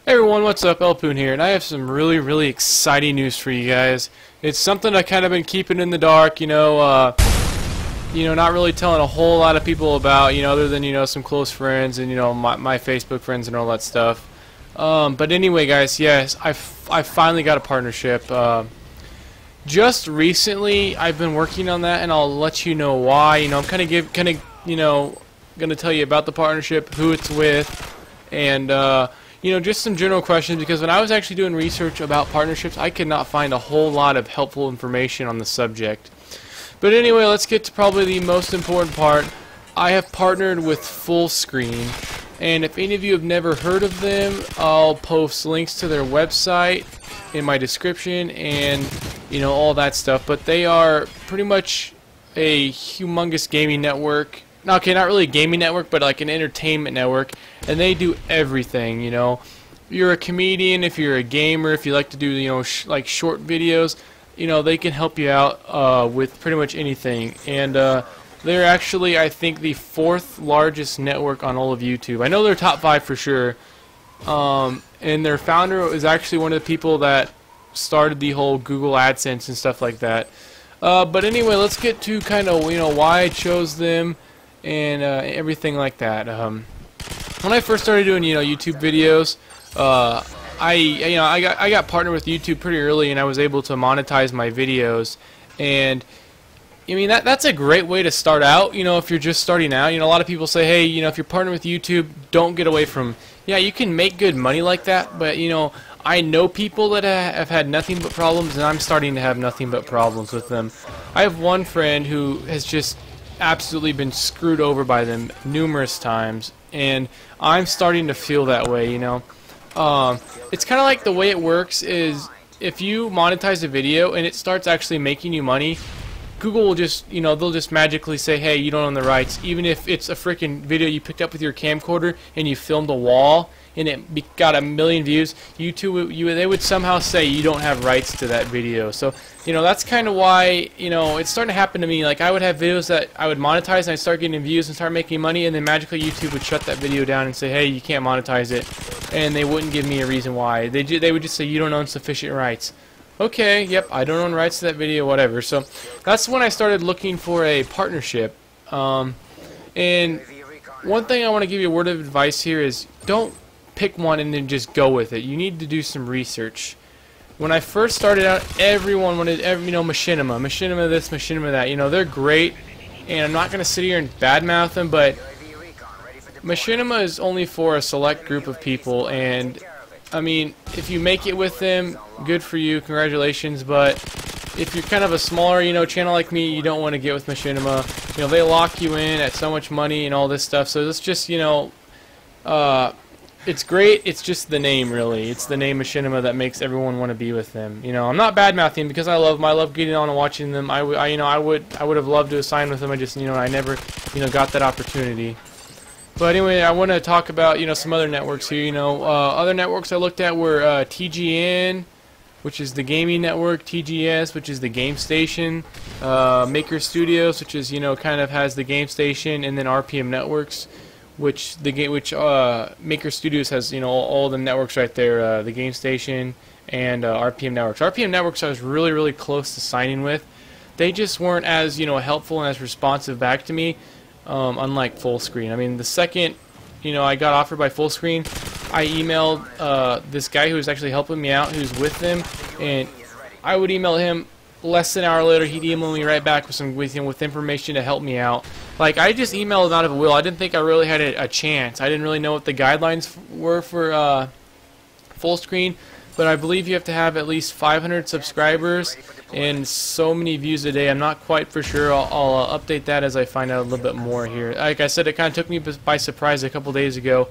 Hey everyone, what's up? Elpoon here, and I have some really exciting news for you guys. It's something I kind of been keeping in the dark, not really telling a whole lot of people about, other than, some close friends and, my Facebook friends and all that stuff. But anyway, guys, yes, I finally got a partnership. Just recently, I've been working on that, and I'll let you know why. I'm going to tell you about the partnership, who it's with, and just some general questions, because when I was actually doing research about partnerships, I could not find a whole lot of helpful information on the subject. But anyway, let's get to probably the most important part. I have partnered with Fullscreen, and if any of you have never heard of them, I'll post links to their website in my description and all that stuff. But they are pretty much a humongous gaming network. Okay, not really a gaming network, but like an entertainment network, and they do everything. You're a comedian, if you're a gamer, if you like to do like short videos, they can help you out with pretty much anything. And they're actually, I think, the 4th largest network on all of YouTube. I know they're top 5 for sure. And their founder is actually one of the people that started the whole Google AdSense and stuff like that. But anyway, let's get to kind of why I chose them and everything like that. When I first started doing YouTube videos, I got partnered with YouTube pretty early, and I was able to monetize my videos. And I mean that's a great way to start out. If you're just starting out, a lot of people say, hey, if you're partnered with YouTube, don't get away from. Yeah, you can make good money like that, but I know people that have had nothing but problems, and I'm starting to have nothing but problems with them. I have one friend who has just absolutely been screwed over by them numerous times, and I'm starting to feel that way. It's kind of like the way it works is if you monetize a video and it starts actually making you money, Google will just they'll just magically say, hey, you don't own the rights, even if it's a freaking video you picked up with your camcorder and you filmed a wall and it got 1 million views. They would somehow say you don't have rights to that video. So that's kind of why it's starting to happen to me. Like, I would have videos that I would monetize and I'd start getting views and start making money, and then magically YouTube would shut that video down and say, hey, you can't monetize it, and they wouldn't give me a reason why. They would just say you don't own sufficient rights. Okay, yep, I don't own rights to that video, whatever. So that's when I started looking for a partnership. And one thing I want to give you a word of advice here is don't pick one and then just go with it. You need to do some research. When I first started out, everyone wanted, machinima this, machinima that. They're great, and I'm not going to sit here and badmouth them, but machinima is only for a select group of people, and I mean, if you make it with them, good for you, congratulations. But if you're kind of a smaller, channel like me, you don't want to get with machinima. They lock you in at so much money and all this stuff. So it's just, it's great. It's just the name, really. It's the name machinima that makes everyone want to be with them. I'm not bad-mouthing because I love them. I love getting on and watching them. I would have loved to have signed with them. I just, I never, got that opportunity. But anyway, I want to talk about, some other networks here. Other networks I looked at were TGN, which is the gaming network, TGS, which is the game station, Maker Studios, which is, kind of has the game station, and then RPM Networks, which Maker Studios has, all the networks right there, the game station and RPM Networks. RPM Networks I was really close to signing with. They just weren't as, helpful and as responsive back to me. Unlike Fullscreen. I mean, the second I got offered by Fullscreen, I emailed this guy who was actually helping me out, who's with them, and I would email him. Less than an hour later, he'd email me right back with information to help me out. Like, I just emailed him out of a will. I didn't think I really had a chance. I didn't really know what the guidelines were for Fullscreen, but I believe you have to have at least 500 subscribers and so many views a day. I'm not quite for sure. I'll update that as I find out a little bit more here. Like I said, it kind of took me by surprise a couple days ago.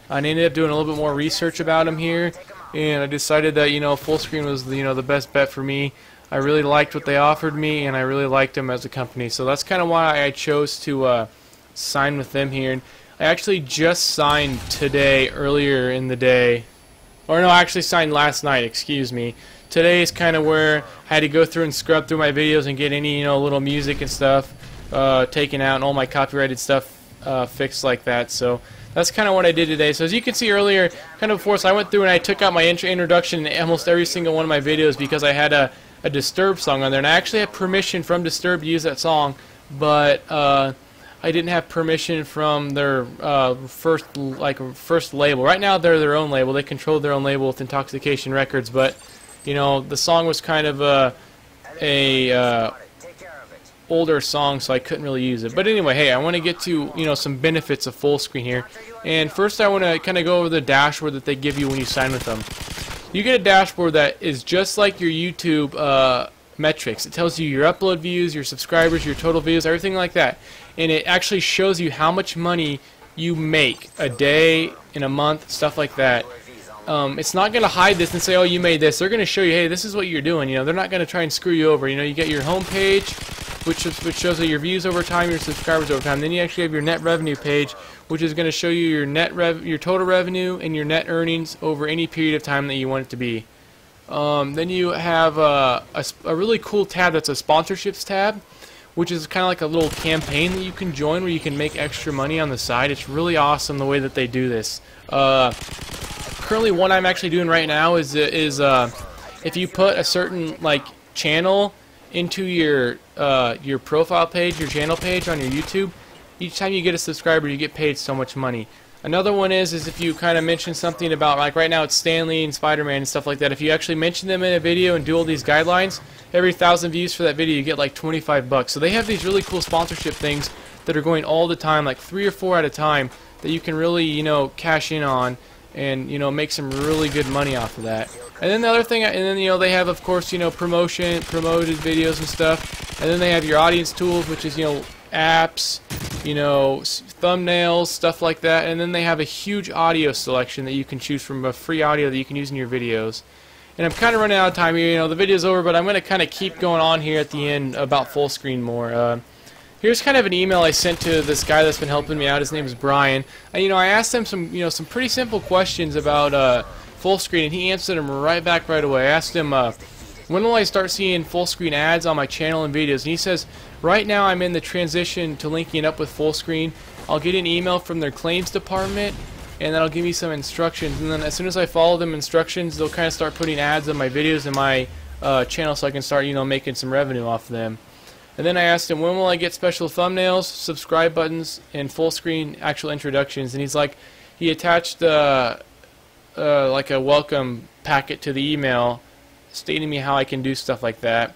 I ended up doing a little bit more research about him here, and I decided that Fullscreen was the best bet for me. I really liked what they offered me, and I really liked them as a company. So that's kind of why I chose to sign with them here. And I actually just signed today, earlier in the day. Or no, I actually signed last night, excuse me. Today is kind of where I had to go through and scrub through my videos and get any, little music and stuff taken out, and all my copyrighted stuff fixed like that. So that's kind of what I did today. So as you can see earlier, kind of before, so I went through and I took out my introduction in almost every single one of my videos because I had a Disturbed song on there, and I actually had permission from Disturbed to use that song, but I didn't have permission from their first label. Right now they're their own label. They control their own label with Intoxication Records, but you know, the song was kind of a older song, so I couldn't really use it. But anyway, hey, I want to get to, you know, some benefits of Fullscreen here. And first I want to kind of go over the dashboard that they give you when you sign with them. You get a dashboard that is just like your YouTube metrics. It tells you your upload views, your subscribers, your total views, everything like that. And it actually shows you how much money you make a day, in a month, stuff like that. It's not going to hide this and say, oh, you made this. They're going to show you, hey, this is what you're doing. You know, they're not going to try and screw you over. You know, you get your home page, which shows you your views over time, your subscribers over time. Then you actually have your net revenue page, which is going to show you your total revenue and your net earnings over any period of time that you want it to be. Then you have a really cool tab that's a sponsorships tab, which is kind of like a little campaign that you can join where you can make extra money on the side. It's really awesome the way that they do this. Currently, what I'm actually doing right now is if you put a certain channel into your profile page, your channel page on your YouTube, each time you get a subscriber, you get paid so much money. Another one is if you kind of mention something about, like right now it's Stan Lee and Spider-Man and stuff like that. If you actually mention them in a video and do all these guidelines, every 1,000 views for that video you get like 25 bucks. So they have these really cool sponsorship things that are going all the time, like 3 or 4 at a time, that you can really, you know, cash in on and, you know, make some really good money off of that. And then the other thing, and then, you know, they have, of course, you know, promoted videos and stuff. And then they have your audience tools, which is, you know, apps, you know, thumbnails, stuff like that. And then they have a huge audio selection that you can choose from, a free audio that you can use in your videos. And I'm kind of running out of time here. You know, the video's over, but I'm going to kind of keep going on here at the end about Fullscreen more. Here's kind of an email I sent to this guy that's been helping me out. His name is Brian. And, you know, I asked him some pretty simple questions about Fullscreen, and he answered them right back right away. I asked him, when will I start seeing Fullscreen ads on my channel and videos? And he says, right now I'm in the transition to linking up with Fullscreen. I'll get an email from their claims department, and that'll give me some instructions. And then as soon as I follow them instructions, they'll kind of start putting ads on my videos and my channel, so I can start, you know, making some revenue off of them. And then I asked him, when will I get special thumbnails, subscribe buttons, and Fullscreen actual introductions? And he's like, he attached like a welcome packet to the email stating me how I can do stuff like that.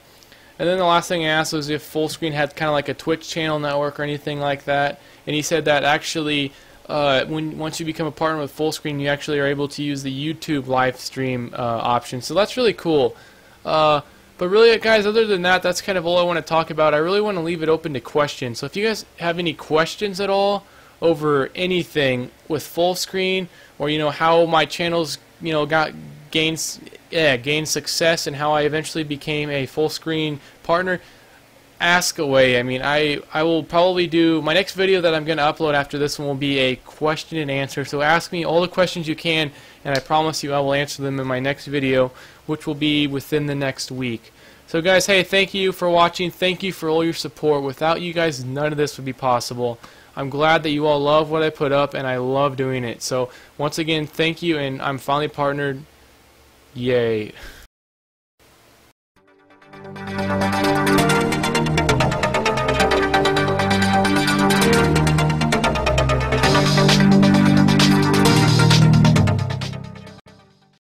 And then the last thing I asked was if Fullscreen had kind of like a Twitch channel network or anything like that. And he said that actually once you become a partner with Fullscreen, you actually are able to use the YouTube live stream option. So that's really cool. But really, guys, other than that, that's kind of all I want to talk about. I really want to leave it open to questions. So if you guys have any questions at all over anything with Fullscreen, or, you know, how my channels, you know, gained success and how I eventually became a Fullscreen partner, ask away. I mean, I will probably do my next video that I'm going to upload after this one will be a question and answer. So ask me all the questions you can, and I promise you I will answer them in my next video, which will be within the next week. So guys, hey, thank you for watching. Thank you for all your support. Without you guys, none of this would be possible. I'm glad that you all love what I put up, and I love doing it. So once again, thank you, and I'm finally partnered. Yay.